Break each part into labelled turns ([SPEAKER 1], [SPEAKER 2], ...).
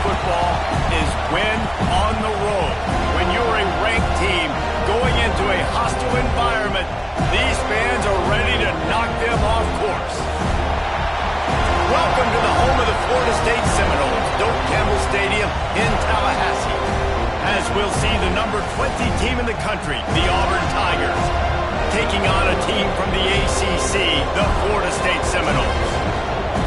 [SPEAKER 1] football is win on the road. When you're a ranked team going into a hostile environment, these fans are ready to knock them off course. Welcome to the home of the Florida State Seminoles, Doak Campbell Stadium in Tallahassee. As we'll see the number 20 team in the country, the Auburn Tigers, taking on a team from the ACC, the Florida State Seminoles.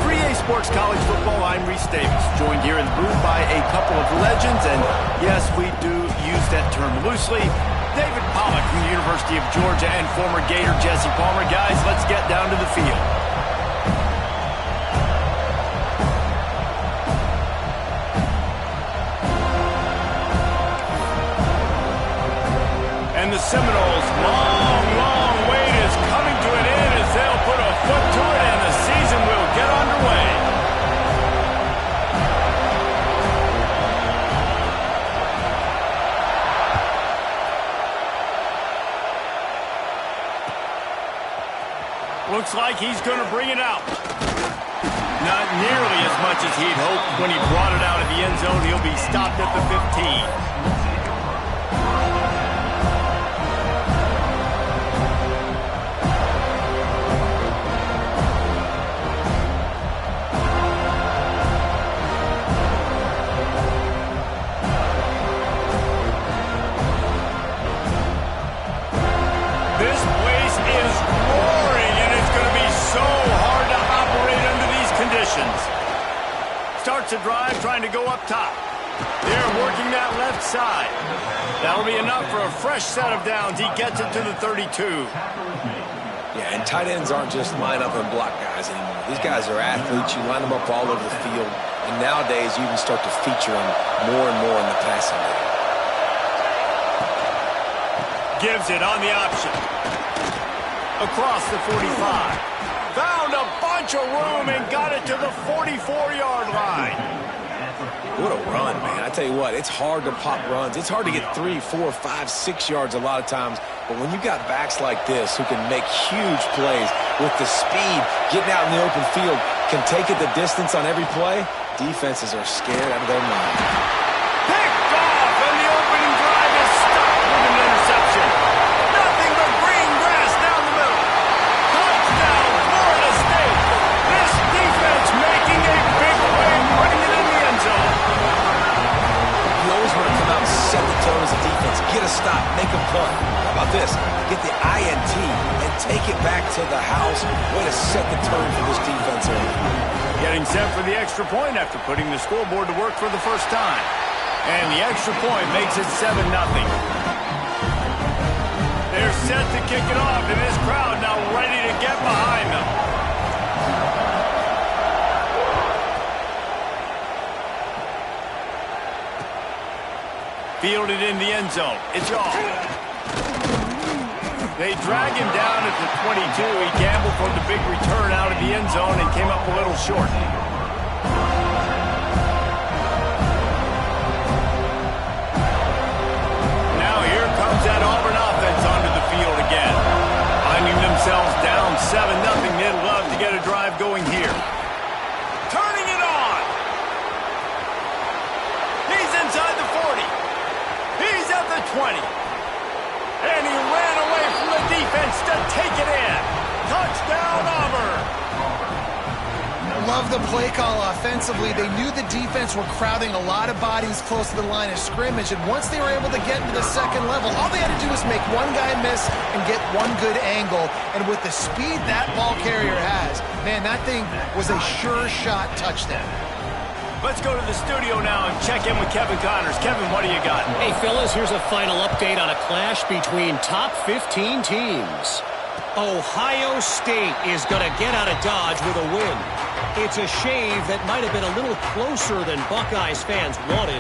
[SPEAKER 1] For EA Sports College Football, I'm Reese Davis, joined here in the booth by a couple of legends, and yes, we do use that term loosely. David Pollack from the University of Georgia and former Gator Jesse Palmer. Guys, let's get down to the field. And the Seminoles' long wait is coming to an end as they'll put a foot to it and the season will get underway. Looks like he's going to bring it out. Not nearly as much as he'd hoped when he brought it out of the end zone. He'll be stopped at the 15. Starts a drive trying to go up top. They're working that left side. That'll be enough for a fresh set of downs. He gets it to the 32.
[SPEAKER 2] Yeah, and tight ends aren't just line up and block guys anymore. These guys are athletes. You line them up all over the field. And nowadays, you even start to feature them more and more in the passing game.
[SPEAKER 1] Gives it on the option. Across the 45. Found a bunch of room and got it to the 44-yard line.
[SPEAKER 2] What a run, man. I tell you what, it's hard to pop runs. It's hard to get 3, 4, 5, 6 yards a lot of times. But when you've got backs like this who can make huge plays with the speed, getting out in the open field, can take it the distance on every play, defenses are scared out of their mind.
[SPEAKER 1] Picked off, and the opening drive is stopped with an interception. Nothing but green grass down the middle. Touchdown, Florida State. This defense making a big play, putting it in the end zone.
[SPEAKER 2] You always want to come out and set the tone as a defense. Get a stop, make a punt. How about this? Get the INT and take it back to the house. Way to set the tone for this defense early.
[SPEAKER 1] Getting set for the extra point after putting the scoreboard to work for the first time. And the extra point makes it 7-0. They're set to kick it off, and this crowd now ready to get behind them. Fielded in the end zone. It's off. They drag him down at the 22. He gambled for the big return out of the end zone and came up a little short. Now here comes that Auburn offense onto the field again. Finding themselves down 7-0. They'd love to get a drive going here. Turning it on. He's inside the 40. He's at the 20. And he ran away from the defense to take it in. Touchdown, Auburn.
[SPEAKER 3] Love the play call offensively. They knew the defense were crowding a lot of bodies close to the line of scrimmage, and once they were able to get into the second level, all they had to do was make one guy miss and get one good angle. And with the speed that ball carrier has, man, that thing was a sure shot touchdown.
[SPEAKER 1] Let's go to the studio now and check in with Kevin Connors. Kevin, what do you got?
[SPEAKER 4] Hey, fellas, here's a final update on a clash between top 15 teams. Ohio State is going to get out of Dodge with a win. It's a shave that might have been a little closer than Buckeyes fans wanted,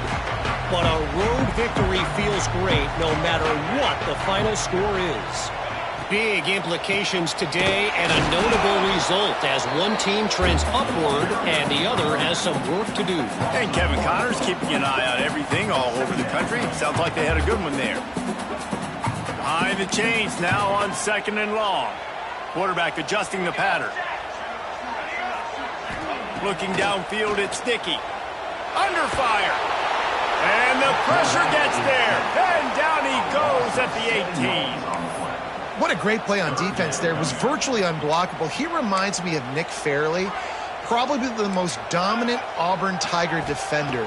[SPEAKER 4] but a road victory feels great no matter what the final score is. Big implications today and a notable result as one team trends upward and the other has some work to do.
[SPEAKER 1] And Kevin Connors keeping an eye on everything all over the country. Sounds like they had a good one there. Behind the chains now on 2nd and long. Quarterback adjusting the pattern. Looking downfield, it's Dickey. Under fire. Pressure gets there, and down he goes at the 18.
[SPEAKER 3] What a great play on defense there. It was virtually unblockable. He reminds me of Nick Fairley, probably the most dominant Auburn Tiger defender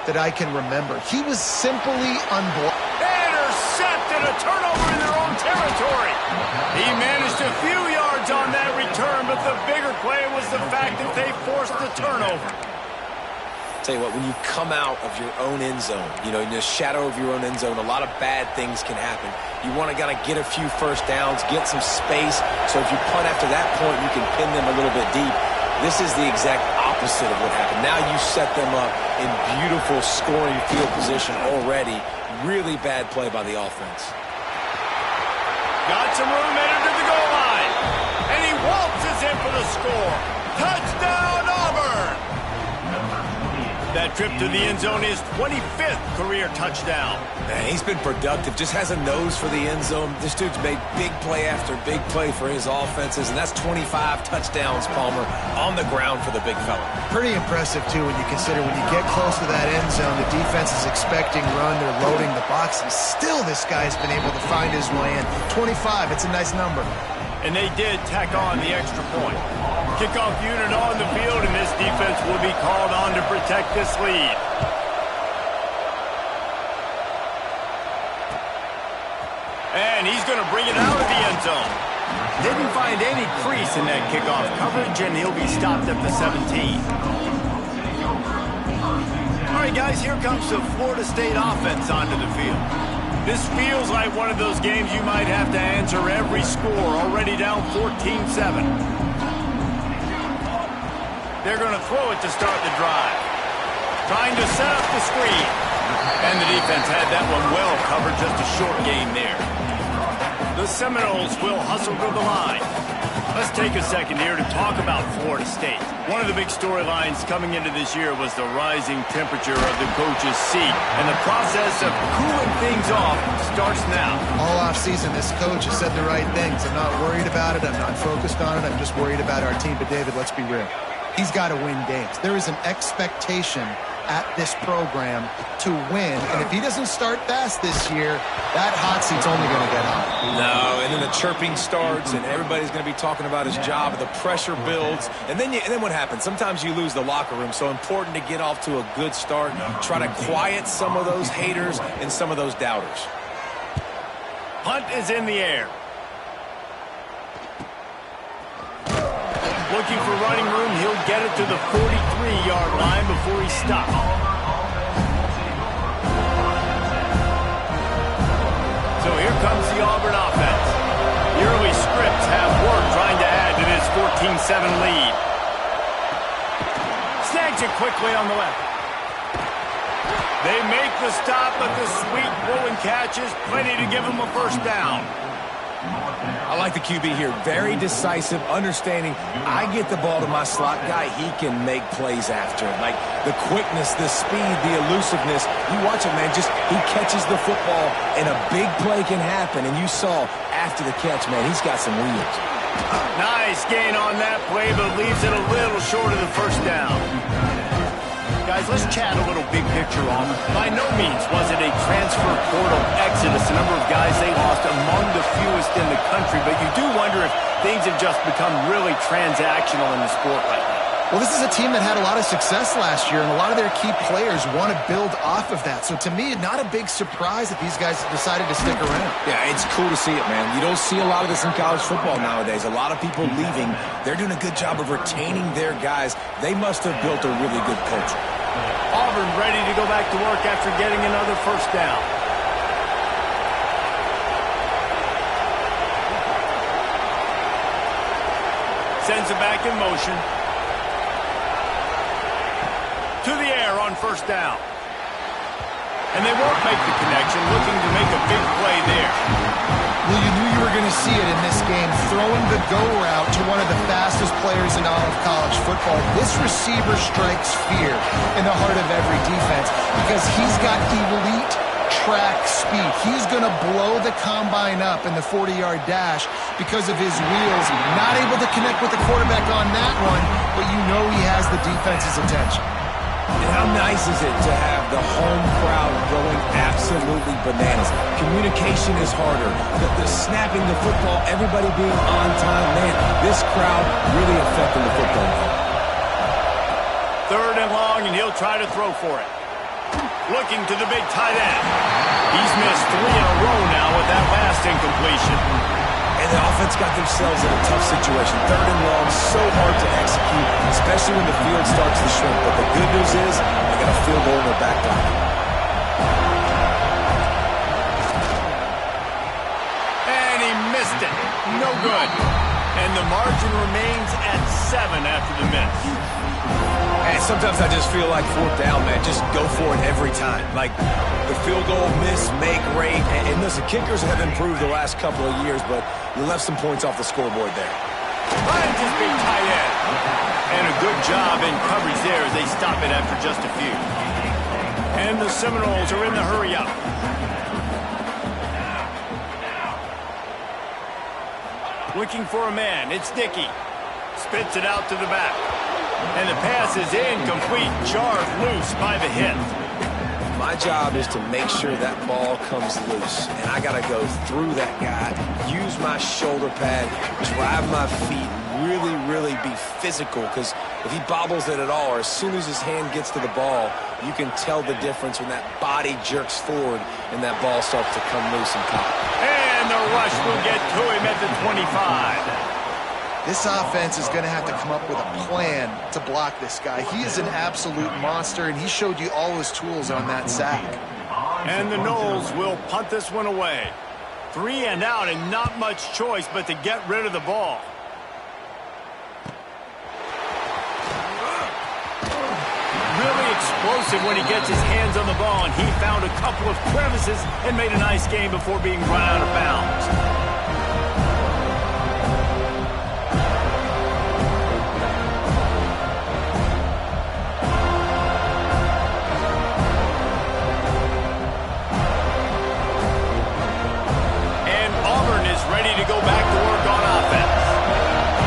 [SPEAKER 3] that I can remember. He was simply unblockable.
[SPEAKER 1] Intercepted, a turnover in their own territory. He managed a few yards on that return, but the bigger play was the fact that they forced the turnover.
[SPEAKER 2] Tell you what, when you come out of your own end zone, you know, in the shadow of your own end zone, a lot of bad things can happen. You want to get a few first downs, get some space, so if you punt after that point, you can pin them a little bit deep. This is the exact opposite of what happened. Now you set them up in beautiful scoring field position already. Really bad play by the offense.
[SPEAKER 1] Got some room, headed to the goal line. And he waltzes in for the score. Touchdown, Auburn! That trip to the end zone is 25th career touchdown.
[SPEAKER 2] Man, he's been productive, just has a nose for the end zone. This dude's made big play after big play for his offenses, and that's 25 touchdowns, Palmer, on the ground for the big fella.
[SPEAKER 3] Pretty impressive, too, when you consider when you get close to that end zone, the defense is expecting run, they're loading the box, and still this guy's been able to find his way in. 25, it's a nice number.
[SPEAKER 1] And they did tack on the extra point. Kickoff unit on the field, and this defense will be called on to protect this lead. And he's going to bring it out of the end zone. Didn't find any crease in that kickoff coverage, and he'll be stopped at the 17. All right, guys, here comes the Florida State offense onto the field. This feels like one of those games you might have to answer every score, already down 14-7. They're going to throw it to start the drive. Trying to set up the screen. And the defense had that one well covered, just a short gain there. The Seminoles will hustle to the line. Let's take a second here to talk about Florida State. One of the big storylines coming into this year was the rising temperature of the coach's seat. And the process of cooling things off starts now.
[SPEAKER 3] All offseason, this coach has said the right things. I'm not worried about it. I'm not focused on it. I'm just worried about our team. But, David, let's be real. He's got to win games. There is an expectation at this program to win. And if he doesn't start fast this year, that hot seat's only going to get hot.
[SPEAKER 2] No, and then the chirping starts, and everybody's going to be talking about his job, and the pressure builds. And then what happens? Sometimes you lose the locker room. So important to get off to a good start. Try to quiet some of those haters and some of those doubters.
[SPEAKER 1] Punt is in the air. Looking for running room, he'll get it to the 43-yard line before he stops. So here comes the Auburn offense. The early scripts have worked trying to add to this 14-7 lead. Snags it quickly on the left. They make the stop, but the sweet rolling catch is plenty to give them a first down.
[SPEAKER 2] I like the QB here. Very decisive, understanding. I get the ball to my slot guy, he can make plays after it. Like the quickness, the speed, the elusiveness. You watch it, man. Just he catches the football, and a big play can happen. And you saw after the catch, man, he's got some wheels.
[SPEAKER 1] Nice gain on that play, but leaves it a little short of the first down. Guys, let's chat a little big picture on. By no means was it a transfer portal exodus. The number of guys they lost among the fewest in the country, but you do wonder if things have just become really transactional in the sport right now.
[SPEAKER 3] Well, this is a team that had a lot of success last year, and a lot of their key players want to build off of that. So to me, not a big surprise that these guys decided to stick around.
[SPEAKER 2] Yeah, it's cool to see it, man. You don't see a lot of this in college football nowadays. A lot of people leaving. They're doing a good job of retaining their guys. They must have built a really good culture.
[SPEAKER 1] Auburn ready to go back to work after getting another first down. Sends it back in motion. To the air on first down. And they won't make the connection, looking to make a big play there.
[SPEAKER 3] Well, you knew you were going to see it in this game, throwing the go route to one of the fastest players in all of college football. This receiver strikes fear in the heart of every defense because he's got elite track speed. He's going to blow the combine up in the 40-yard dash because of his wheels. Not able to connect with the quarterback on that one, but you know he has the defense's attention.
[SPEAKER 2] And how nice is it to have the home crowd going absolutely bananas? Communication is harder. The snapping the football, everybody being on time. Man, this crowd really affecting the football game.
[SPEAKER 1] 3rd and long, and he'll try to throw for it. Looking to the big tight end. He's missed 3 in a row now with that last incompletion.
[SPEAKER 2] And the offense got themselves in a tough situation. 3rd and long, so hard to execute, especially when the field starts to shrink. But the good news is they got a field goal in their back pocket.
[SPEAKER 1] And he missed it. No good. And the margin remains at 7 after the miss.
[SPEAKER 2] And sometimes I just feel like 4th down, man. Just go for it every time. Like the field goal, miss, make, rate. And listen, kickers have improved the last couple of years, but you left some points off the scoreboard there.
[SPEAKER 1] Finds his big tight end. And a good job in coverage there as they stop it after just a few. And the Seminoles are in the hurry up. Looking for a man. It's Dickey. Spits it out to the back. And the pass is incomplete. Jarred loose by the hit.
[SPEAKER 2] My job is to make sure that ball comes loose. And I got to go through that guy, use my shoulder pad, drive my feet, really be physical. Because if he bobbles it at all, or as soon as his hand gets to the ball, you can tell the difference when that body jerks forward and that ball starts to come loose and pop.
[SPEAKER 1] And the rush will get to him at the 25.
[SPEAKER 3] This offense is going to have to come up with a plan to block this guy. He is an absolute monster, and he showed you all his tools on that sack.
[SPEAKER 1] And the Noles will punt this one away. 3 and out, and not much choice but to get rid of the ball. Really explosive when he gets his hands on the ball, and he found a couple of crevices and made a nice game before being run out of bounds. Ready to go back to work on offense.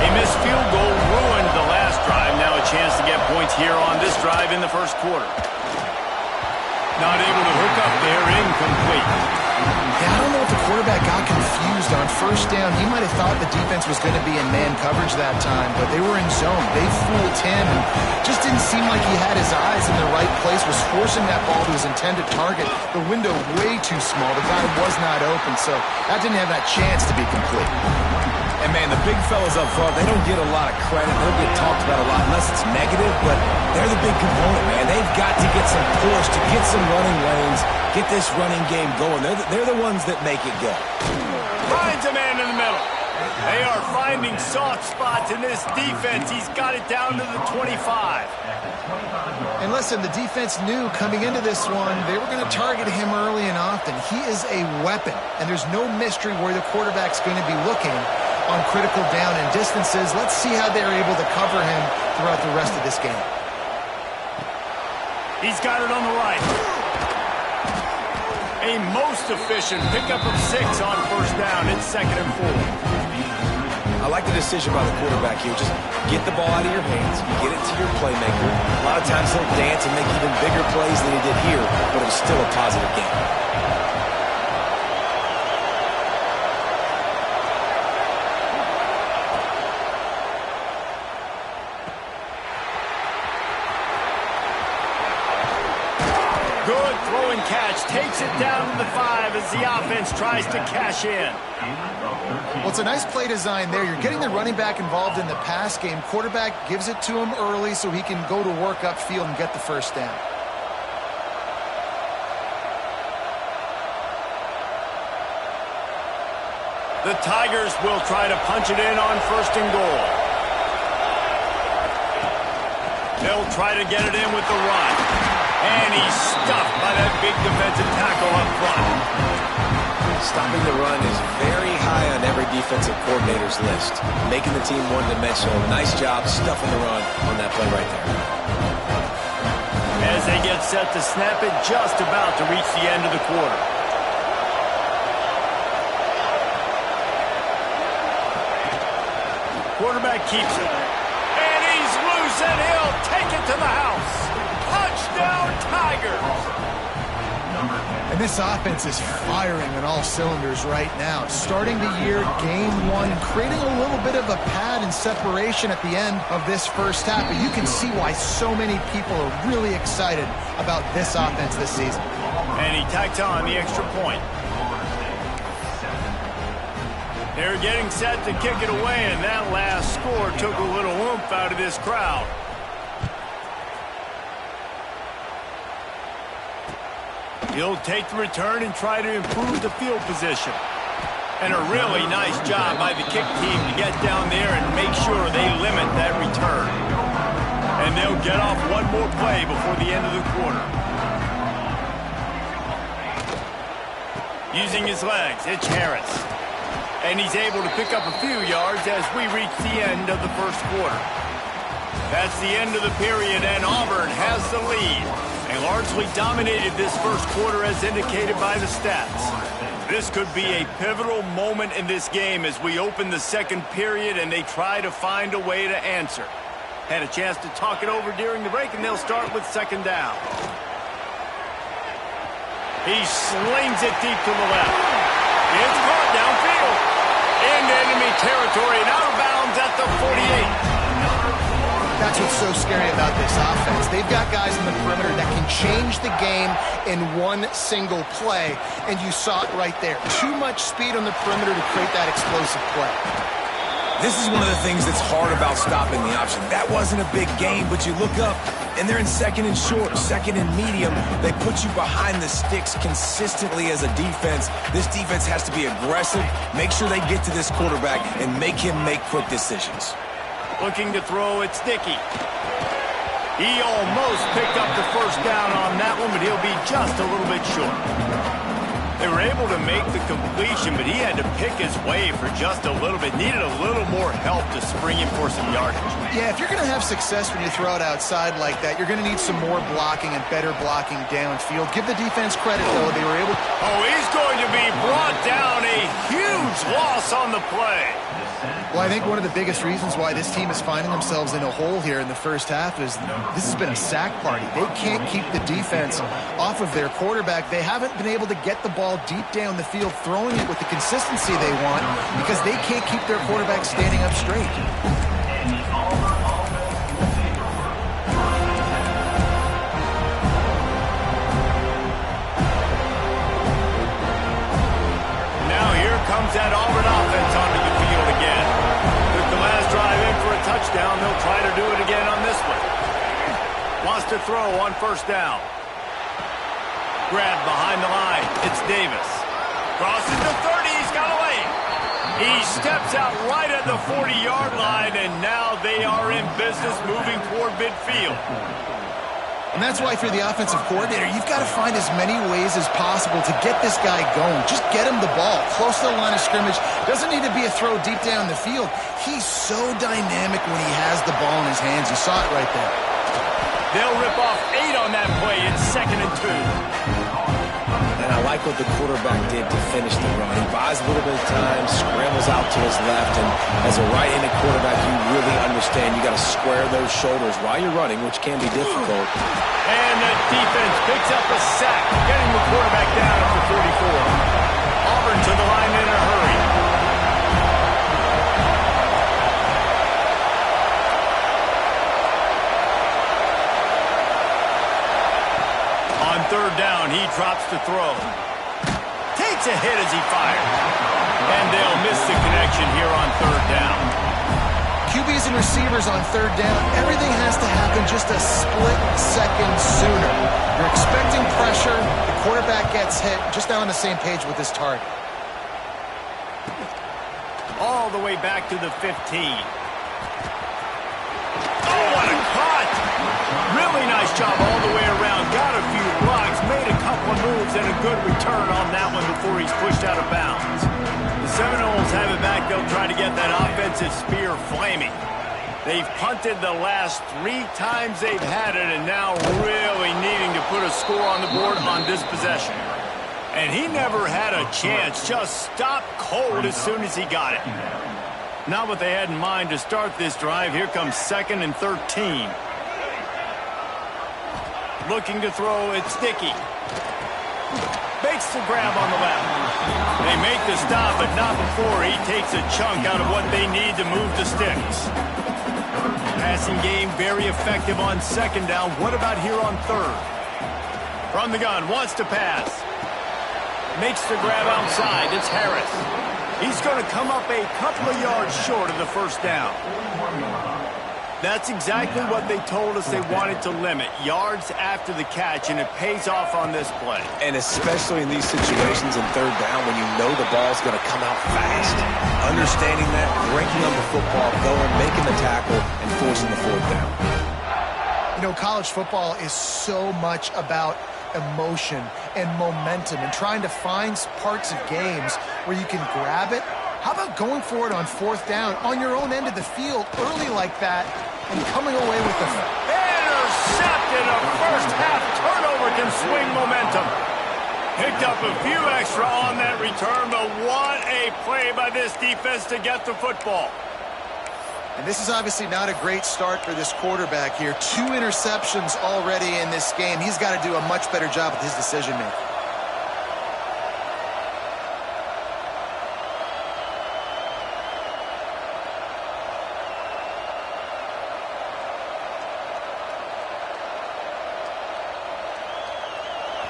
[SPEAKER 1] A missed field goal ruined the last drive. Now a chance to get points here on this drive in the first quarter. Not able to hook up there, incomplete.
[SPEAKER 3] Yeah, I don't know if the quarterback got confused on 1st down. He might have thought the defense was going to be in man coverage that time, but they were in zone. They fooled him and just didn't seem like he had his eyes in the right place, was forcing that ball to his intended target. The window way too small. The guy was not open, so that didn't have that chance to be complete.
[SPEAKER 2] And, man, the big fellas up front, they don't get a lot of credit. They don't get talked about a lot unless it's negative, but they're the big component, man. They've got to get some push, to get some running lanes, get this running game going. They're the ones that make it go.
[SPEAKER 1] Finds a man in the middle. They are finding soft spots in this defense. He's got it down to the 25.
[SPEAKER 3] And listen, the defense knew coming into this one, they were going to target him early and often. He is a weapon, and there's no mystery where the quarterback's going to be looking on critical down and distances. Let's see how they're able to cover him throughout the rest of this game.
[SPEAKER 1] He's got it on the right. A most efficient pickup of 6 on 1st down. It's 2nd and 4.
[SPEAKER 2] I like the decision by the quarterback here. Just get the ball out of your hands, get it to your playmaker. A lot of times he'll dance and make even bigger plays than he did here, but it was still a positive game.
[SPEAKER 1] Good throw and catch. Takes it down to the 5 as the offense tries to cash in.
[SPEAKER 3] Well, it's a nice play design there. You're getting the running back involved in the pass game. Quarterback gives it to him early so he can go to work upfield and get the 1st down.
[SPEAKER 1] The Tigers will try to punch it in on 1st and goal. They'll try to get it in with the run. And he's stuffed by that big defensive tackle up front.
[SPEAKER 2] Stopping the run is very high on every defensive coordinator's list. Making the team one-dimensional. Nice job stuffing the run on that play right there.
[SPEAKER 1] As they get set to snap it, just about to reach the end of the quarter. Quarterback keeps it. And he's loose, and he'll take it to the house. Touchdown, Tigers!
[SPEAKER 3] And this offense is firing on all cylinders right now. Starting the year, game one, creating a little bit of a pad and separation at the end of this first half. But you can see why so many people are really excited about this offense this season.
[SPEAKER 1] And he tacks on the extra point. They're getting set to kick it away, and that last score took a little oomph out of this crowd. He'll take the return and try to improve the field position. And a really nice job by the kick team to get down there and make sure they limit that return. And they'll get off one more play before the end of the quarter. Using his legs, it's Harris. And he's able to pick up a few yards as we reach the end of the first quarter. That's the end of the period, and Auburn has the lead. They largely dominated this first quarter as indicated by the stats. This could be a pivotal moment in this game as we open the second period and they try to find a way to answer. Had a chance to talk it over during the break, and they'll start with second down. He slings it deep to the left. It's caught downfield. Into enemy territory and out of bounds at the 48.
[SPEAKER 3] That's what's so scary about this offense. They've got guys in the perimeter that can change the game in one single play, and you saw it right there. Too much speed on the perimeter to create that explosive play.
[SPEAKER 2] This is one of the things that's hard about stopping the option. That wasn't a big gain, but you look up, and they're in second and short, second and medium. They put you behind the sticks consistently as a defense. This defense has to be aggressive, make sure they get to this quarterback, and make him make quick decisions.
[SPEAKER 1] Looking to throw, it's Dickey. He almost picked up the first down on that one, but he'll be just a little bit short. They were able to make the completion, but he had to pick his way for just a little bit. Needed a little more help to spring him for some yardage.
[SPEAKER 3] Yeah, if you're going to have success when you throw it outside like that, you're going to need some more blocking and better blocking downfield. Give the defense credit, though. They were able...
[SPEAKER 1] Oh, he's going to be brought down. A huge loss on the play.
[SPEAKER 3] Well, I think one of the biggest reasons why this team is finding themselves in a hole here in the first half is this has been a sack party. They can't keep the defense off of their quarterback. They haven't been able to get the ball deep down the field, throwing it with the consistency they want because they can't keep their quarterback standing up straight.
[SPEAKER 1] Now here comes that Auburn offense onto the field again. Took the last drive in for a touchdown. They'll try to do it again on this one. Wants to throw on first down. Grab behind the line. It's Davis. Crosses the 30. He's got a lane. He steps out right at the 40-yard line, and now they are in business moving toward midfield.
[SPEAKER 3] And that's why, if you're the offensive coordinator, you've got to find as many ways as possible to get this guy going. Just get him the ball close to the line of scrimmage. Doesn't need to be a throw deep down the field. He's so dynamic when he has the ball in his hands. You saw it right there.
[SPEAKER 1] They'll rip off 8 on that play. It's 2nd and 2.
[SPEAKER 2] And I like what the quarterback did to finish the run. He buys a little bit of time, scrambles out to his left, and as a right-handed quarterback, you really understand you got to square those shoulders while you're running, which can be difficult.
[SPEAKER 1] And the defense picks up a sack, getting the quarterback down at the 44. Auburn to the line in a hurry. On third down, he drops to throw. Takes a hit as he fires. And they'll miss the connection here on third down.
[SPEAKER 3] QBs and receivers on third down, everything has to happen just a split second sooner. You're expecting pressure, the quarterback gets hit, just not on the same page with his target.
[SPEAKER 1] All the way back to the 15. Oh, what a cut! Really nice job all the way around. Got a few blocks, made a couple of moves, and a good return on that one before he's pushed out of bounds. The Seminoles have it back. They'll try to get that offensive spear flaming. They've punted the last 3 times they've had it, and now really needing to put a score on the board on this possession. And he never had a chance. Just stopped cold as soon as he got it. Not what they had in mind to start this drive. Here comes 2nd and 13. Looking to throw, it's sticky. Makes the grab on the left. They make the stop, but not before he takes a chunk out of what they need to move the sticks. Passing game very effective on second down. What about here on third? From the gun, wants to pass. Makes the grab outside. It's Harris. He's going to come up a couple of yards short of the first down. That's exactly what they told us they wanted to limit. Yards after the catch, and it pays off on this play. And especially in these situations in third down when you know the ball's going to come out fast. Understanding that, breaking on the football, going, making the tackle, and forcing the fourth down.
[SPEAKER 3] You know, college football is so much about emotion and momentum and trying to find parts of games where you can grab it. How about going for it on fourth down on your own end of the field early like that and coming away with the
[SPEAKER 1] intercepted. A first half turnover can swing momentum. Picked up a few extra on that return, but what a play by this defense to get the football.
[SPEAKER 3] And this is obviously not a great start for this quarterback here. 2 interceptions already in this game. He's got to do a much better job with his decision-making.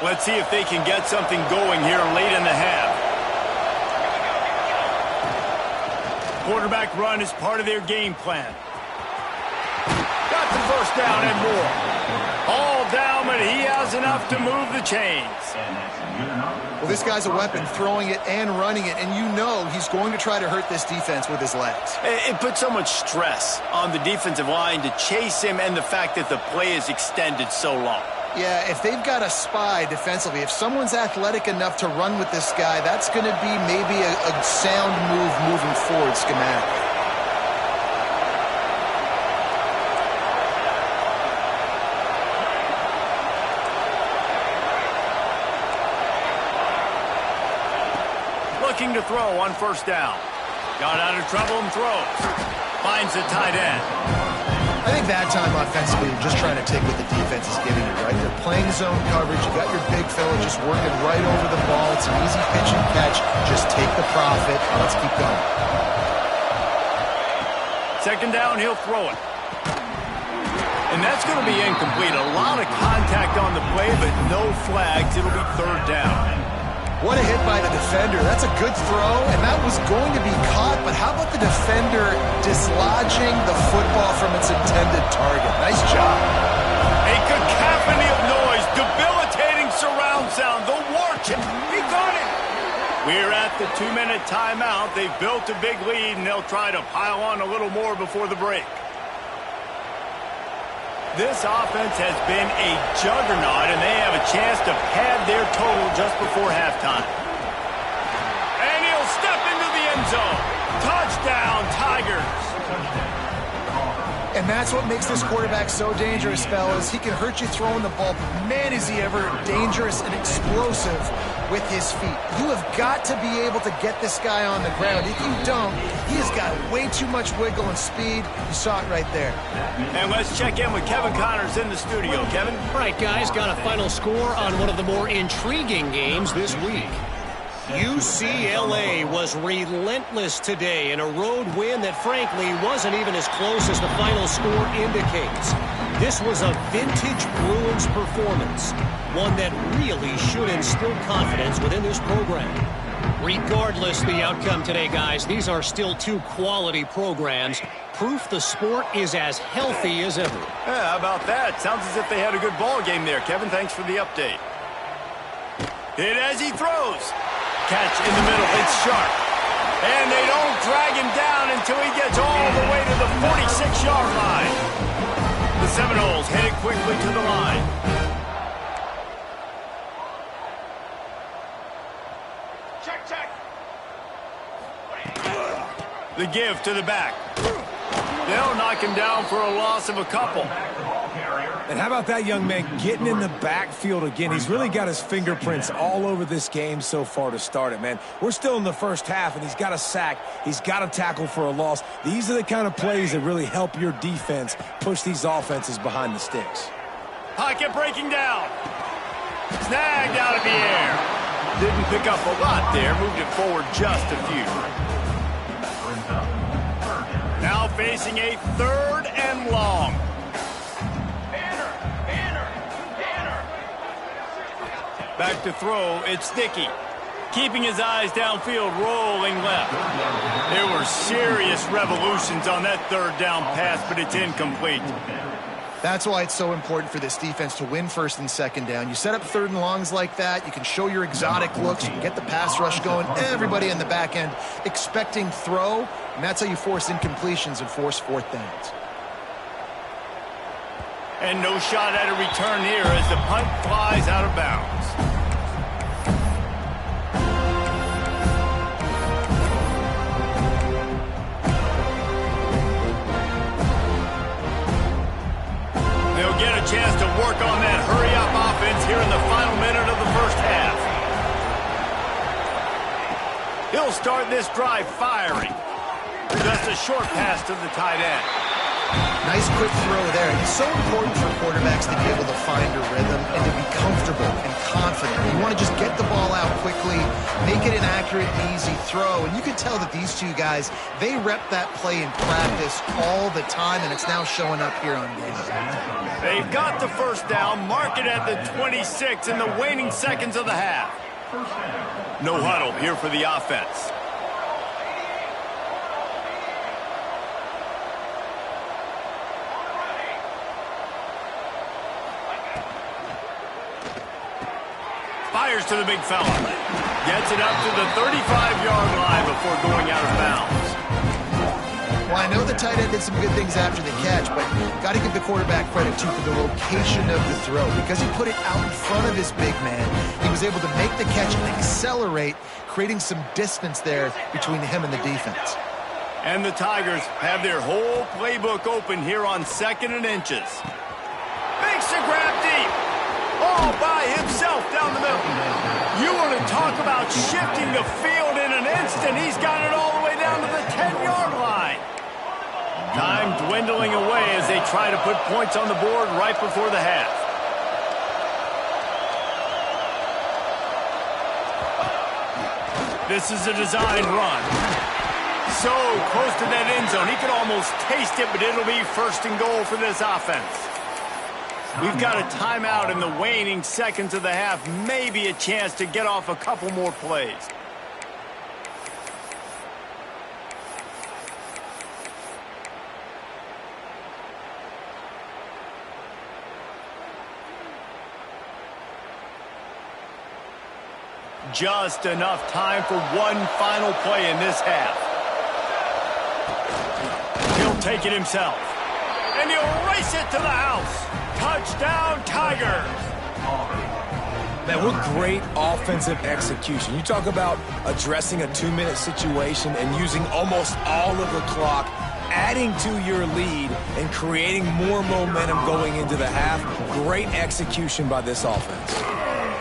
[SPEAKER 1] Let's see if they can get something going here late in the half. Quarterback run is part of their game plan. Got the first down and more. All down, but he has enough to move the chains.
[SPEAKER 3] Well, this guy's a weapon, throwing it and running it, and you know he's going to try to hurt this defense with his legs.
[SPEAKER 1] It puts so much stress on the defensive line to chase him, and the fact that the play is extended so long.
[SPEAKER 3] Yeah, if they've got a spy defensively, if someone's athletic enough to run with this guy, that's going to be maybe a sound move moving forward schematically.
[SPEAKER 1] Looking to throw on first down. Got out of trouble and throws. Finds the tight end.
[SPEAKER 3] I think that time offensively, you're just trying to take what the defense is giving you, right? They're playing zone coverage. You got your big fella just working right over the ball. It's an easy pitch and catch. Just take the profit. Let's keep going.
[SPEAKER 1] Second down, he'll throw it. And that's going to be incomplete. A lot of contact on the play, but no flags. It'll be third down.
[SPEAKER 3] What a hit by the defender. That's a good throw, and that was going to be caught, but how about the defender dislodging the football from its intended target? Nice job.
[SPEAKER 1] A cacophony of noise, debilitating surround sound, the war chip. He got it. We're at the 2-minute timeout. They've built a big lead, and they'll try to pile on a little more before the break. This offense has been a juggernaut, and they have a chance to pad their total just before halftime. And he'll step into the end zone. Touchdown, Tigers.
[SPEAKER 3] And that's what makes this quarterback so dangerous, fellas. He can hurt you throwing the ball, but man, is he ever dangerous and explosive with his feet. You have got to be able to get this guy on the ground. If you don't, he has got way too much wiggle and speed. You saw it right there.
[SPEAKER 1] And let's check in with Kevin Connors in the studio. Kevin?
[SPEAKER 4] All right, guys, got a final score on one of the more intriguing games this week. UCLA was relentless today in a road win that, frankly, wasn't even as close as the final score indicates. This was a vintage Bruins performance, one that really should instill confidence within this program. Regardless the outcome today, guys, these are still 2 quality programs. Proof the sport is as healthy as ever.
[SPEAKER 1] Yeah, how about that? Sounds as if they had a good ball game there. Kevin, thanks for the update. Hit as he throws. Catch in the middle. It's sharp. And they don't drag him down until he gets all the way to the 46-yard line. The Seminoles headed quickly to the line. Check. The give to the back. They'll knock him down for a loss of a couple.
[SPEAKER 2] And how about that young man getting in the backfield again? He's really got his fingerprints all over this game so far to start it, man. We're still in the first half, and he's got a sack. He's got a tackle for a loss. These are the kind of plays that really help your defense push these offenses behind the sticks.
[SPEAKER 1] Pocket breaking down. Snagged out of the air. Didn't pick up a lot there. Moved it forward just a few. Now facing a 3rd and long. Back to throw. It's Dickey. Keeping his eyes downfield, rolling left. There were serious revolutions on that 3rd down pass, but it's incomplete.
[SPEAKER 3] That's why it's so important for this defense to win 1st and 2nd down. You set up 3rd and longs like that. You can show your exotic looks. You can get the pass rush going. Everybody in the back end expecting throw, and that's how you force incompletions and force 4th downs.
[SPEAKER 1] And no shot at a return here as the punt flies out of bounds. They'll get a chance to work on that hurry-up offense here in the final minute of the 1st half. He'll start this drive firing. Just a short pass to the tight end.
[SPEAKER 3] Nice quick throw there. It's so important for quarterbacks to be able to find a rhythm and to be comfortable and confident. You want to just get the ball out quickly, make it an accurate and easy throw. And you can tell that these two guys, they rep that play in practice all the time, and it's now showing up here on game.
[SPEAKER 1] They've got the 1st down, mark it at the 26 in the waning seconds of the half. No huddle here for the offense. Fires to the big fella. Gets it up to the 35-yard line before going out of bounds.
[SPEAKER 3] Well, I know the tight end did some good things after the catch, but got to give the quarterback credit, too, for the location of the throw. Because he put it out in front of his big man, he was able to make the catch and accelerate, creating some distance there between him and the defense.
[SPEAKER 1] And the Tigers have their whole playbook open here on 2nd and inches. Makes a grab deep. All by himself down the middle. You want to talk about shifting the field in an instant. He's got it all the way down to the 10-yard line. Time dwindling away as they try to put points on the board right before the half. This is a designed run. So close to that end zone. He could almost taste it, but it'll be 1st and goal for this offense. We've got a timeout in the waning seconds of the half. Maybe a chance to get off a couple more plays. Just enough time for one final play in this half. He'll take it himself. And he'll race it to the house. Touchdown, Tigers!
[SPEAKER 2] Man, what great offensive execution. You talk about addressing a 2-minute situation and using almost all of the clock, adding to your lead, and creating more momentum going into the half. Great execution by this offense.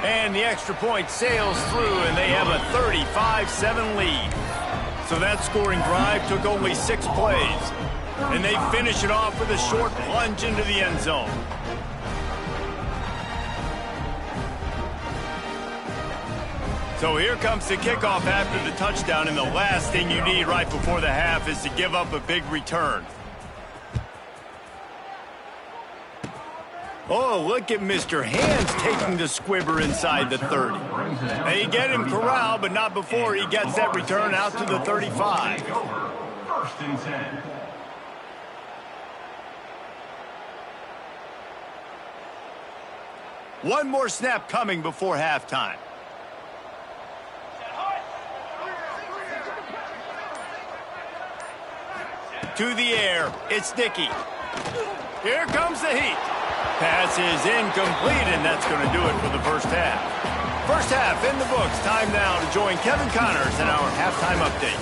[SPEAKER 1] And the extra point sails through, and they have a 35-7 lead. So that scoring drive took only 6 plays. And they finish it off with a short plunge into the end zone. So here comes the kickoff after the touchdown, and the last thing you need right before the half is to give up a big return. Oh, look at Mr. Hands taking the squibber inside the 30. They get him corralled, but not before he gets that return out to the 35.
[SPEAKER 5] 1st and 10.
[SPEAKER 1] One more snap coming before halftime. To the air, it's Dickey. Here comes the heat. Pass is incomplete, and that's going to do it for the 1st half. 1st half in the books. Time now to join Kevin Connors in our halftime update.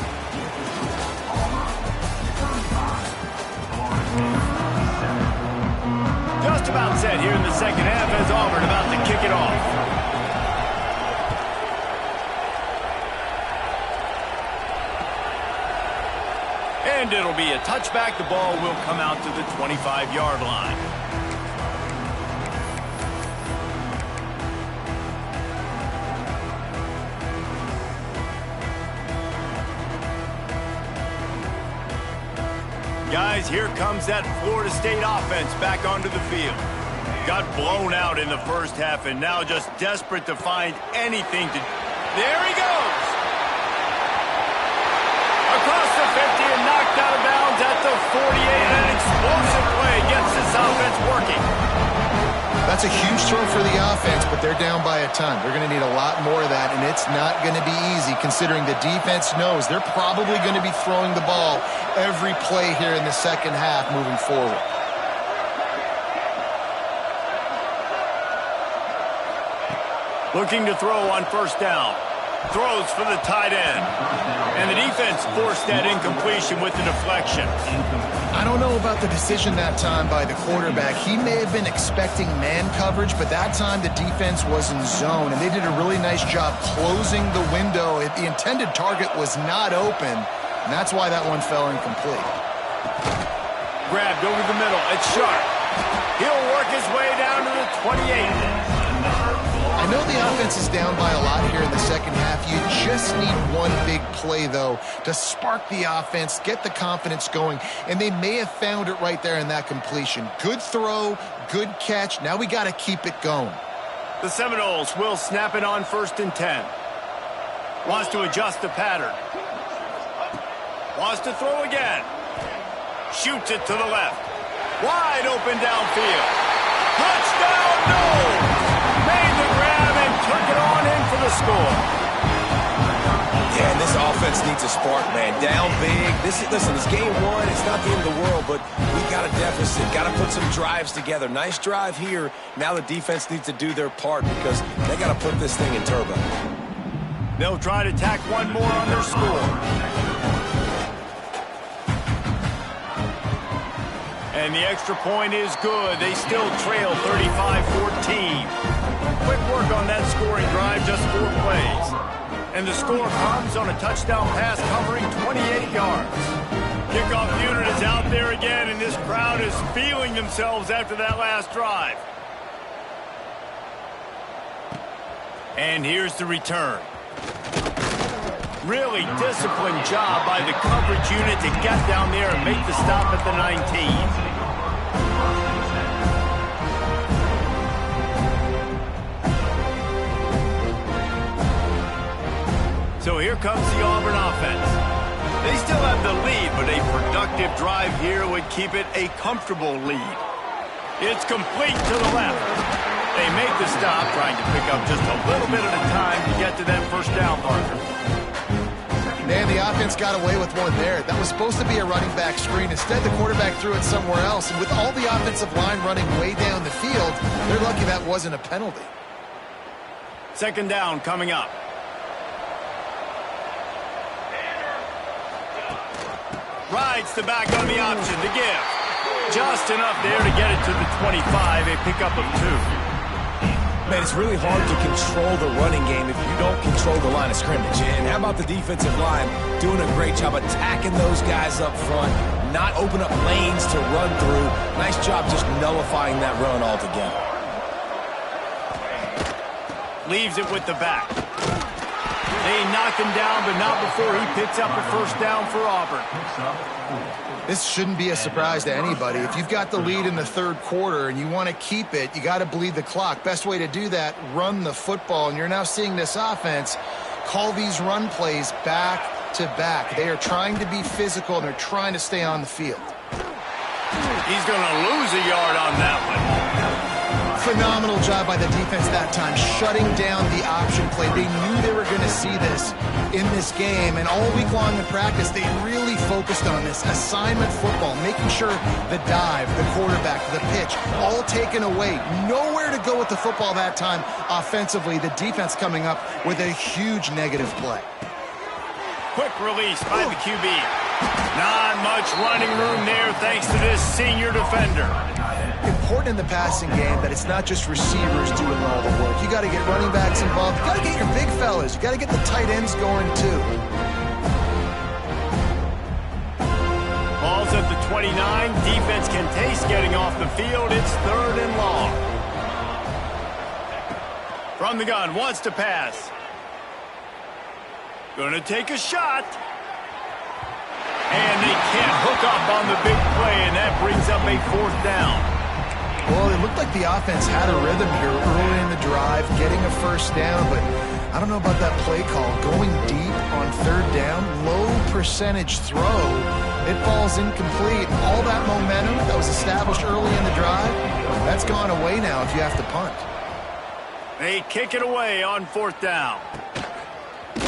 [SPEAKER 1] Just about set here in the 2nd half as Auburn about to kick it off. And it'll be a touchback. The ball will come out to the 25-yard line. Guys, here comes that Florida State offense back onto the field. Got blown out in the first half and now just desperate to find anything to... There he goes! Across the 50 and knocked out of bounds at the 48. An explosive play gets this offense working.
[SPEAKER 3] That's a huge throw for the offense, but they're down by a ton. They're going to need a lot more of that, and it's not going to be easy considering the defense knows they're probably going to be throwing the ball every play here in the second half moving forward.
[SPEAKER 1] Looking to throw on first down. Throws for the tight end. And the defense forced that incompletion with the deflection.
[SPEAKER 3] I don't know about the decision that time by the quarterback. He may have been expecting man coverage, but that time the defense was in zone, and they did a really nice job closing the window. The intended target was not open, and that's why that one fell incomplete.
[SPEAKER 1] Grabbed over the middle. It's Sharp. He'll work his way down to the 28.
[SPEAKER 3] I know the offense is down by a lot here in the second half. You just need one big play, though, to spark the offense, get the confidence going, and they may have found it right there in that completion. Good throw, good catch. Now we got to keep it going.
[SPEAKER 1] The Seminoles will snap it on 1st and 10. Wants to adjust the pattern. Wants to throw again. Shoots it to the left. Wide open downfield. Touchdown, no! Made the grab and took it on in for the score.
[SPEAKER 2] Yeah, and this offense needs a spark, man. Down big. Listen, it's game one. It's not the end of the world, but we got a deficit. Got to put some drives together. Nice drive here. Now the defense needs to do their part because they got to put this thing in turbo.
[SPEAKER 1] They'll try to tack one more on their score. And the extra point is good. They still trail 35-14. Quick work on that scoring drive, just 4 plays. And the score comes on a touchdown pass covering 28 yards. Kickoff unit is out there again, and this crowd is feeling themselves after that last drive. And here's the return. Really disciplined job by the coverage unit to get down there and make the stop at the 19. So here comes the Auburn offense. They still have the lead, but a productive drive here would keep it a comfortable lead. It's complete to the left. They make the stop, trying to pick up just a little bit at a time to get to that first down marker.
[SPEAKER 3] Man, the offense got away with one there. That was supposed to be a running back screen. Instead, the quarterback threw it somewhere else. And with all the offensive line running way down the field, they're lucky that wasn't a penalty.
[SPEAKER 1] Second down coming up. Rides the back on the option to give. Just enough there to get it to the 25, a pickup of 2.
[SPEAKER 2] Man, it's really hard to control the running game if you don't control the line of scrimmage. And how about the defensive line doing a great job attacking those guys up front, not open up lanes to run through. Nice job just nullifying that run altogether.
[SPEAKER 1] Leaves it with the back. They knock him down, but not before he picks up a first down for Auburn.
[SPEAKER 3] This shouldn't be a surprise to anybody. If you've got the lead in the third quarter and you want to keep it, you got to bleed the clock. Best way to do that, run the football. And you're now seeing this offense call these run plays back to back. They are trying to be physical, and they're trying to stay on the field.
[SPEAKER 1] He's going to lose a yard on that one.
[SPEAKER 3] Phenomenal job by the defense that time, shutting down the option play. They knew they were going to see this in this game, and all week long in practice, they really focused on this assignment football, making sure the dive, the quarterback, the pitch, all taken away. Nowhere to go with the football that time offensively. The defense coming up with a huge negative play.
[SPEAKER 1] Quick release by the QB. Not much running room there thanks to this senior defender.
[SPEAKER 3] Important in the passing game that it's not just receivers doing all the work. You got to get running backs involved. You got to get your big fellas. You got to get the tight ends going too.
[SPEAKER 1] Ball's at the 29. Defense can taste getting off the field. It's 3rd and long. From the gun, wants to pass. Gonna take a shot. And they can't hook up on the big play, and that brings up a 4th down.
[SPEAKER 3] Well, it looked like the offense had a rhythm here early in the drive, getting a 1st down, but I don't know about that play call. Going deep on 3rd down, low percentage throw, it falls incomplete. All that momentum that was established early in the drive, that's gone away now if you have to punt.
[SPEAKER 1] They kick it away on 4th down.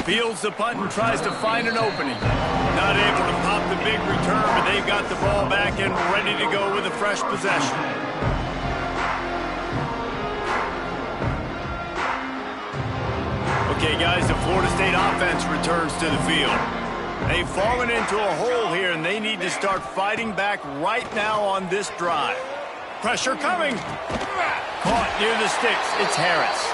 [SPEAKER 1] Fields the punt and tries to find an opening. Not able to pop the big return, but they've got the ball back and ready to go with a fresh possession. Okay, guys, the Florida State offense returns to the field. They've fallen into a hole here, and they need to start fighting back right now on this drive. Pressure coming. Caught near the sticks. It's Harris.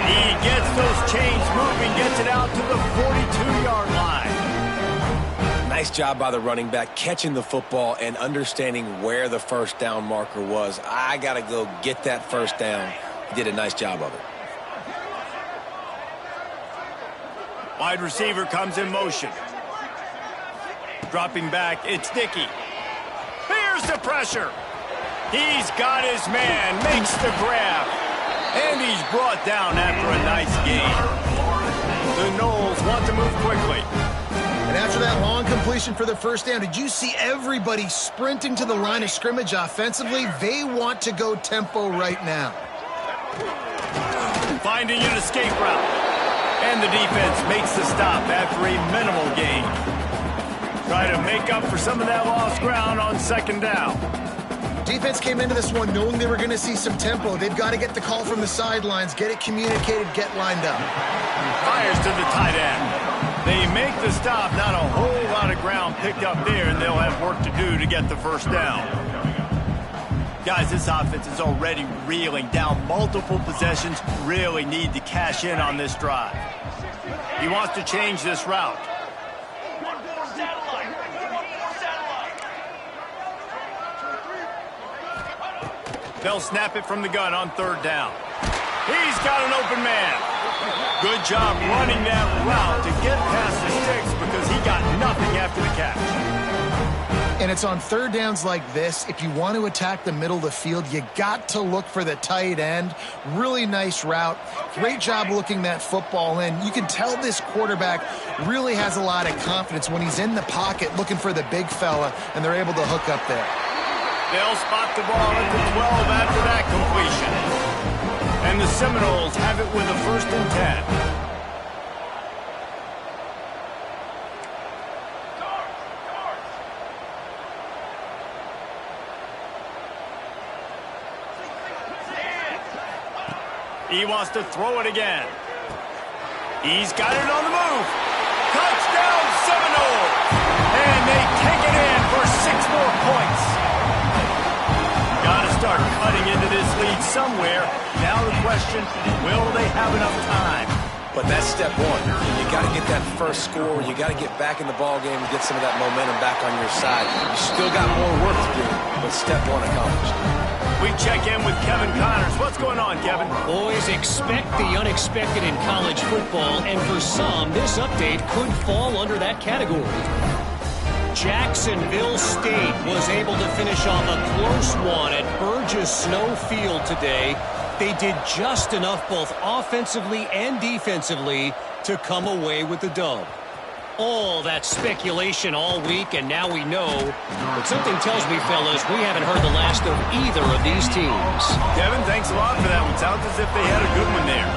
[SPEAKER 1] He gets those chains moving, gets it out to the 42-yard line.
[SPEAKER 2] Nice job by the running back, catching the football and understanding where the 1st down marker was. I got to go get that 1st down. He did a nice job of it.
[SPEAKER 1] Wide receiver comes in motion. Dropping back, it's Dickey. Here's the pressure. He's got his man, makes the grab. And he's brought down after a nice gain. The Noles want to move quickly.
[SPEAKER 3] And after that long completion for the 1st down, did you see everybody sprinting to the line of scrimmage offensively? They want to go tempo right now.
[SPEAKER 1] Finding an escape route. And the defense makes the stop after a minimal gain. Try to make up for some of that lost ground on 2nd down.
[SPEAKER 3] Defense came into this one knowing they were going to see some tempo. They've got to get the call from the sidelines, get it communicated, get lined up.
[SPEAKER 1] Fires to the tight end. They make the stop, not a whole lot of ground picked up there, and they'll have work to do to get the 1st down. Guys, this offense is already reeling down multiple possessions, really need to cash in on this drive. He wants to change this route. They'll snap it from the gun on 3rd down. He's got an open man. Good job running that route to get past the sticks because he got nothing after the catch.
[SPEAKER 3] And it's on 3rd downs like this. If you want to attack the middle of the field, you got to look for the tight end. Really nice route. Great job looking that football in. You can tell this quarterback really has a lot of confidence when he's in the pocket looking for the big fella, and they're able to hook up there.
[SPEAKER 1] They'll spot the ball at the 12 after that completion. And the Seminoles have it with a 1st and 10. He wants to throw it again. He's got it on the move. Touchdown Seminoles! And they take it in for 6 more points. Got to start cutting into this lead somewhere. Now the question, will they have enough time?
[SPEAKER 2] But that's step one. You got to get that first score. You got to get back in the ball game and get some of that momentum back on your side. You still got more work to do, but step one accomplished.
[SPEAKER 1] We check in with Kevin Connors. What's going on, Kevin?
[SPEAKER 4] Boys, expect the unexpected in college football, and for some, this update could fall under that category. Jacksonville State was able to finish off a close one at Burgess Snow Field today. They did just enough both offensively and defensively to come away with the dub. All that speculation all week, and now we know. But something tells me, fellas, we haven't heard the last of either of these teams.
[SPEAKER 1] Kevin, thanks a lot for that one. Sounds as if they had a good one there.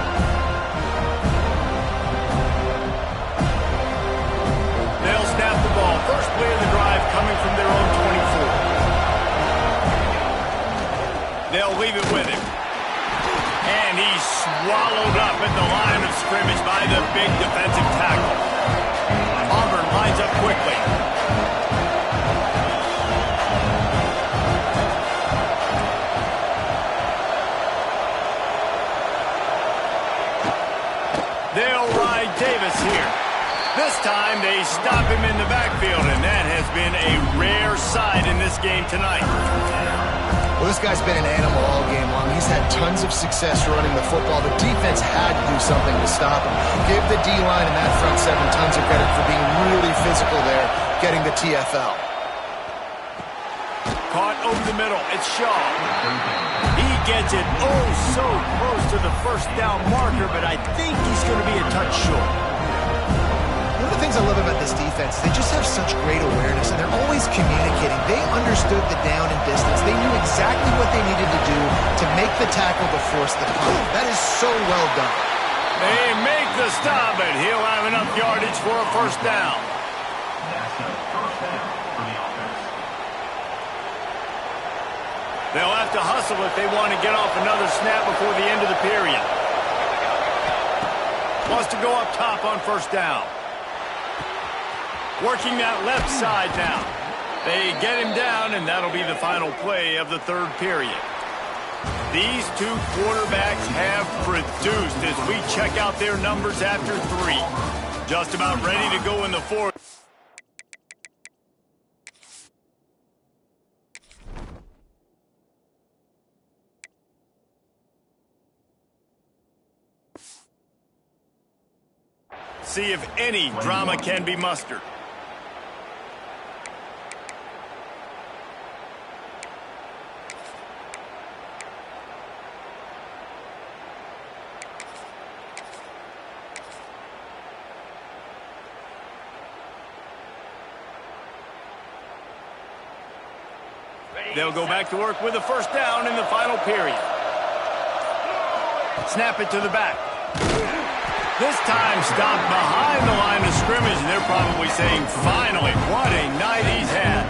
[SPEAKER 1] They'll snap the ball. First play of the drive coming from their own 24. They'll leave it with him. And he's swallowed up at the line of scrimmage by the big defensive tackle. Auburn lines up quickly. They'll ride Davis here. This time they stop him in the backfield, and that has been a rare sight in this game tonight.
[SPEAKER 3] Well, this guy's been an animal all game long. He's had tons of success running the football. The defense had to do something to stop him. Give the D-line and that front seven tons of credit for being really physical there getting the TFL.
[SPEAKER 1] Caught over the middle. It's Shaw. He gets it oh so close to the first down marker, but I think he's going to be a touch short.
[SPEAKER 3] One of the things I love about this defense, they just have such great awareness, and they're always communicating. They understood the down and distance. They knew exactly what they needed to do to make the tackle to force the punt. That is so well done.
[SPEAKER 1] They make the stop, and he'll have enough yardage for a first down.
[SPEAKER 5] That's a first down for the offense.
[SPEAKER 1] They'll have to hustle if they want to get off another snap before the end of the period. Wants to go up top on first down. Working that left side now. They get him down, and that'll be the final play of the third period. These two quarterbacks have produced as we check out their numbers after 3. Just about ready to go in the fourth. See if any drama can be mustered. They'll go back to work with a first down in the final period. Snap it to the back. This time stopped behind the line of scrimmage, and they're probably saying, finally, what a night he's had.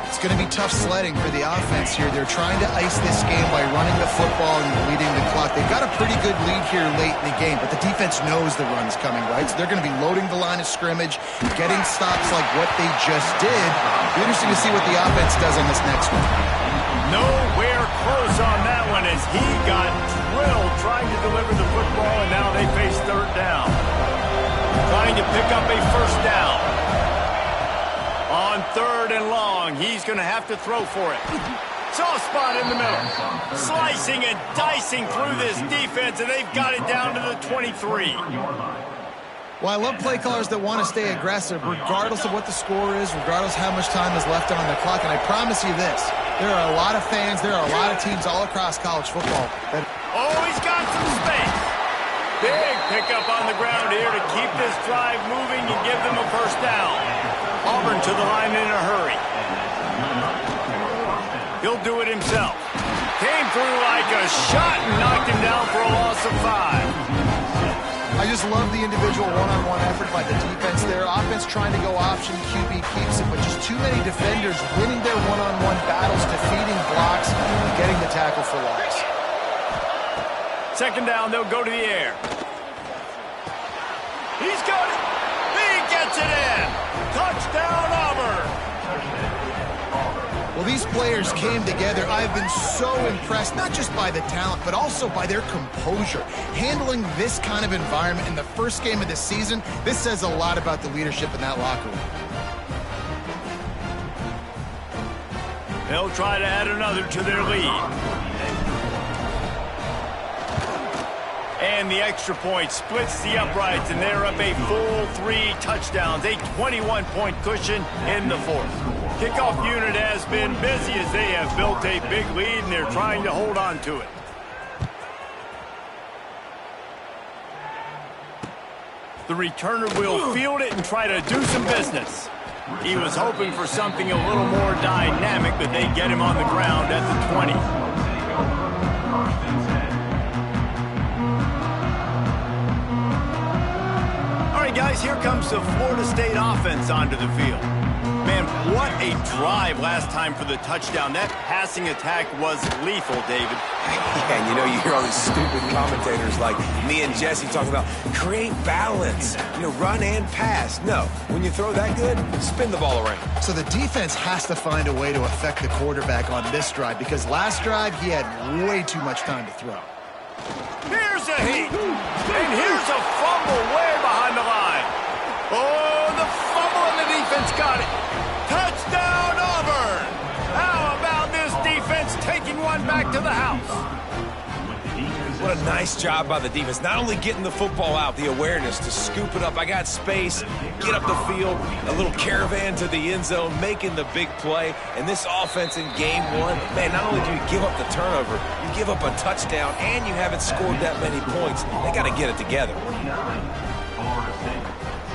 [SPEAKER 3] It's going to be tough sledding for the offense here. They're trying to ice this game by running the football and leading the clock. They've got a pretty good lead here late in the game, but the defense knows the run's coming, right? So they're going to be loading the line of scrimmage, getting stops like what they just did. It'll be interesting to see what the offense does on this next one.
[SPEAKER 1] Nowhere close on that one as he got drilled trying to deliver the football, and now they face third down. Trying to pick up a first down. On third and long, he's going to have to throw for it. Soft spot in the middle. Slicing and dicing through this defense, and they've got it down to the 23.
[SPEAKER 3] Well, I love play callers that want to stay aggressive regardless of what the score is, regardless how much time is left on the clock. And I promise you this, there are a lot of fans, there are a lot of teams all across college football that...
[SPEAKER 1] Oh, he's got some space. Big pickup on the ground here to keep this drive moving and give them a first down. Auburn to the line in a hurry. He'll do it himself. Came through like a shot and knocked him down for a loss of 5.
[SPEAKER 3] I just love the individual one-on-one effort by the defense there. Offense trying to go option, QB keeps it, but just too many defenders winning their one-on-one battles, defeating blocks, and getting the tackle for loss.
[SPEAKER 1] Second down, they'll go to the air. He's got it. He gets it in. Touchdown, Auburn.
[SPEAKER 3] Well, these players came together. I've been so impressed, not just by the talent, but also by their composure. Handling this kind of environment in the first game of the season, this says a lot about the leadership in that locker room.
[SPEAKER 1] They'll try to add another to their lead. And the extra point splits the uprights, and they're up a full 3 touchdowns, a 21-point cushion in the fourth. Kickoff unit has been busy as they have built a big lead, and they're trying to hold on to it. The returner will field it and try to do some business. He was hoping for something a little more dynamic, but they get him on the ground at the 20. Guys, here comes the Florida State offense onto the field. Man, what a drive last time for the touchdown. That passing attack was lethal, David.
[SPEAKER 2] Yeah, you know, you hear all these stupid commentators like me and Jesse talking about create balance, run and pass. No, when you throw that good, spin the ball around.
[SPEAKER 3] So the defense has to find a way to affect the quarterback on this drive, because last drive he had way too much time to throw.
[SPEAKER 1] Here's a heat, and here's a fumble way behind the line. Oh, the fumble, and the defense got it. Touchdown, Auburn! How about this defense taking one back to the house? What a
[SPEAKER 2] What a nice job by the defense. Not only getting the football out, the awareness to scoop it up. I got space, get up the field, a little caravan to the end zone, making the big play. And this offense in game one, man, not only do you give up the turnover, you give up a touchdown, and you haven't scored that many points. They got to get it together.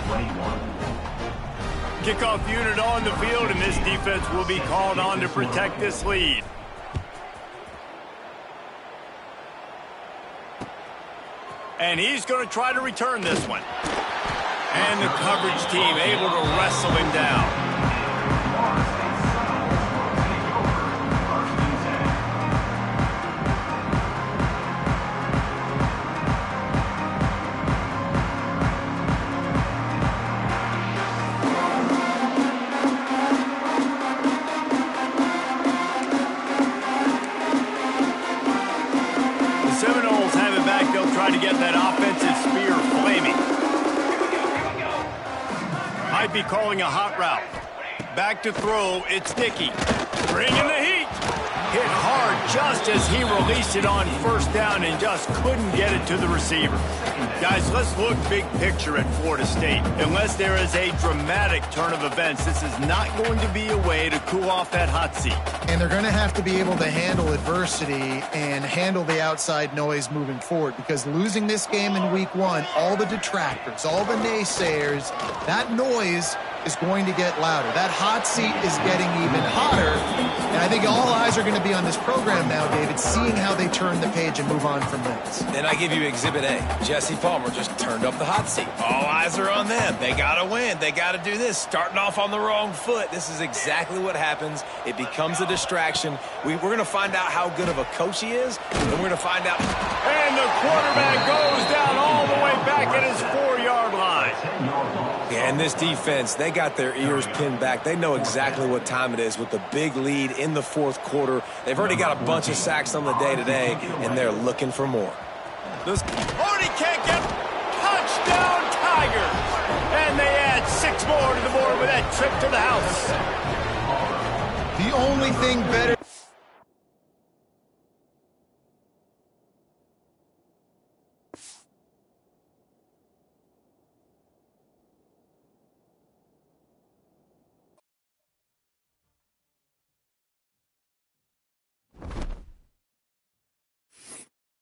[SPEAKER 5] 21.
[SPEAKER 1] Kickoff unit on the field, and this defense will be called on to protect this lead. And he's going to try to return this one. And the coverage team able to wrestle him down. Seminoles have it back. They'll try to get that offensive spear flaming. Might be calling a hot route. Back to throw. It's Dickey. Bringing the heat. Hit hard just as he released it on first down and just couldn't get it to the receiver. Guys, let's look big picture at Florida State. Unless there is a dramatic turn of events, this is not going to be a way to cool off that hot seat.
[SPEAKER 3] And they're going to have to be able to handle adversity and handle the outside noise moving forward, because losing this game in week one, all the detractors, all the naysayers, that noise is going to get louder. That hot seat is getting even hotter. And I think all eyes are going to be on this program now, David, seeing how they turn the page and move on from this.
[SPEAKER 2] Then I give you Exhibit A. Jesse Palmer just turned up the hot seat. All eyes are on them. They got to win. They got to do this. Starting off on the wrong foot. This is exactly what happens. It becomes a distraction. We're going to find out how good of a coach he is, and we're going to find out.
[SPEAKER 1] And the quarterback goes down all the way back at his 4-yard line.
[SPEAKER 2] Yeah, and this defense, they got their ears pinned back. They know exactly what time it is with the big lead in the fourth quarter. They've already got a bunch of sacks on the day today, and they're looking for more.
[SPEAKER 1] Already can't get touchdown Tigers. And they add 6 more to the board with that trip to the house.
[SPEAKER 3] The only thing better